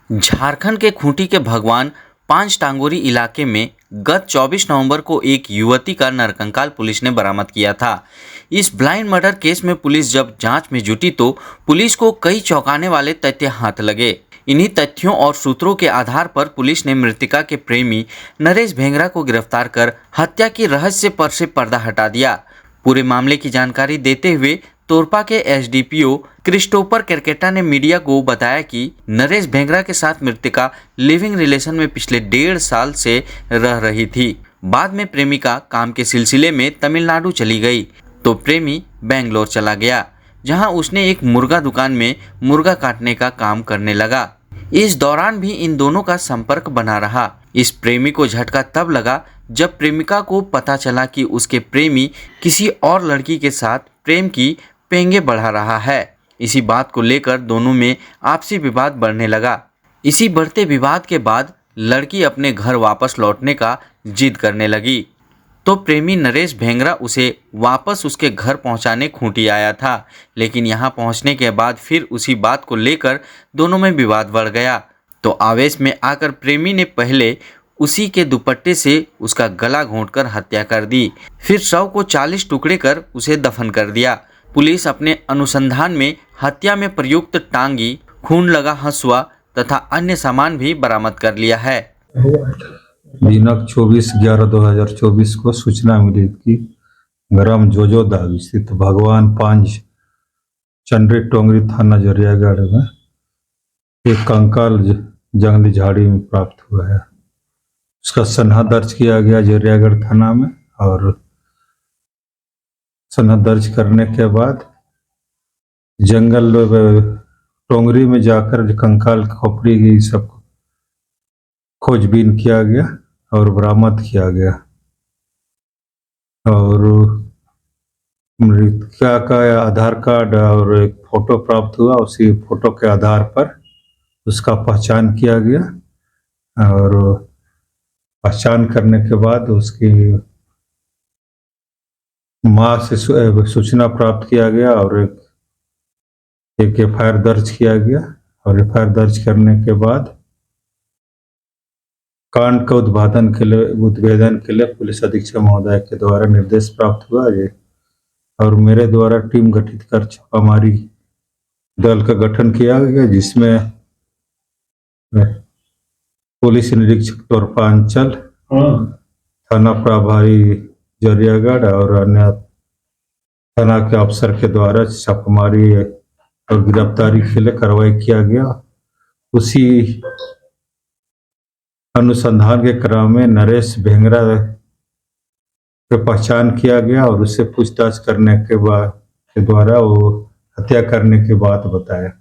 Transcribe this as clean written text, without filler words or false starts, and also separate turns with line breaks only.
झारखंड के खूंटी के भगवान पांच टांगोरी इलाके में गत 24 नवंबर को एक युवती का नरकंकाल पुलिस ने बरामद किया था। इस ब्लाइंड मर्डर केस में पुलिस जब जांच में जुटी तो पुलिस को कई चौंकाने वाले तथ्य हाथ लगे। इन्हीं तथ्यों और सूत्रों के आधार पर पुलिस ने मृतका के प्रेमी नरेश भेंगरा को गिरफ्तार कर हत्या की रहस्य पर से पर्दा हटा दिया। पूरे मामले की जानकारी देते हुए तोरपा के एसडीपीओ क्रिस्टोफर केरकेटा ने मीडिया को बताया कि नरेश भेंगरा के साथ मृतका लिविंग रिलेशन में पिछले 1.5 साल से रह रही थी। बाद में प्रेमिका काम के सिलसिले में तमिलनाडु चली गई तो प्रेमी बेंगलोर चला गया, जहां उसने एक मुर्गा दुकान में मुर्गा काटने का काम करने लगा। इस दौरान भी इन दोनों का संपर्क बना रहा। इस प्रेमी को झटका तब लगा जब प्रेमिका को पता चला कि उसके प्रेमी किसी और लड़की के साथ प्रेम की पेंगे बढ़ा रहा है। इसी बात को लेकर दोनों में आपसी विवाद बढ़ने लगा। इसी बढ़ते विवाद के बाद लड़की अपने घर वापस लौटने का जिद करने लगी तो प्रेमी नरेश भेंगरा उसे वापस उसके घर पहुंचाने खूंटी आया था, लेकिन यहां पहुंचने के बाद फिर उसी बात को लेकर दोनों में विवाद बढ़ गया। तो आवेश में आकर प्रेमी ने पहले उसी के दुपट्टे से उसका गला घोंटकर हत्या कर दी, फिर शव को 40 टुकड़े कर उसे दफन कर दिया। पुलिस अपने अनुसंधान में हत्या में प्रयुक्त टांगी, खून लगा हंसुआ तथा अन्य सामान भी बरामद कर लिया है।
दिनांक 24/11/2024 को सूचना मिली कि ग्राम जोजोदाग स्थित भगवान पांच चंडरी टोंगरी थाना जरियागढ़ में एक कंकाल जंगली झाड़ी में प्राप्त हुआ है। उसका सनहा दर्ज किया गया जरियागढ़ थाना में और सनहा दर्ज करने के बाद जंगल टोंगरी में जाकर कंकाल खोपड़ी की सब खोजबीन किया गया और बरामद किया गया और मृतका का आधार कार्ड और एक फोटो प्राप्त हुआ। उसी फोटो के आधार पर उसका पहचान किया गया और पहचान करने के बाद उसकी मां से सूचना प्राप्त किया गया और एक एफआईआर दर्ज किया गया और एफआईआर दर्ज करने के बाद कांड का उद्भेदन के लिए पुलिस अधीक्षक महोदय के द्वारा निर्देश प्राप्त हुआ है और मेरे द्वारा टीम गठित कर छापामारी दल का गठन किया गया, जिसमें पुलिस निरीक्षक तोरपा अंचल, थाना प्रभारी जरियागढ़ और अन्य थाना के अफसर के द्वारा छापामारी और गिरफ्तारी के लिए कार्रवाई किया गया। उसी अनुसंधान के क्रम में नरेश भेंगरा की पहचान किया गया और उससे पूछताछ करने के बाद के द्वारा वो हत्या करने की बात बताया।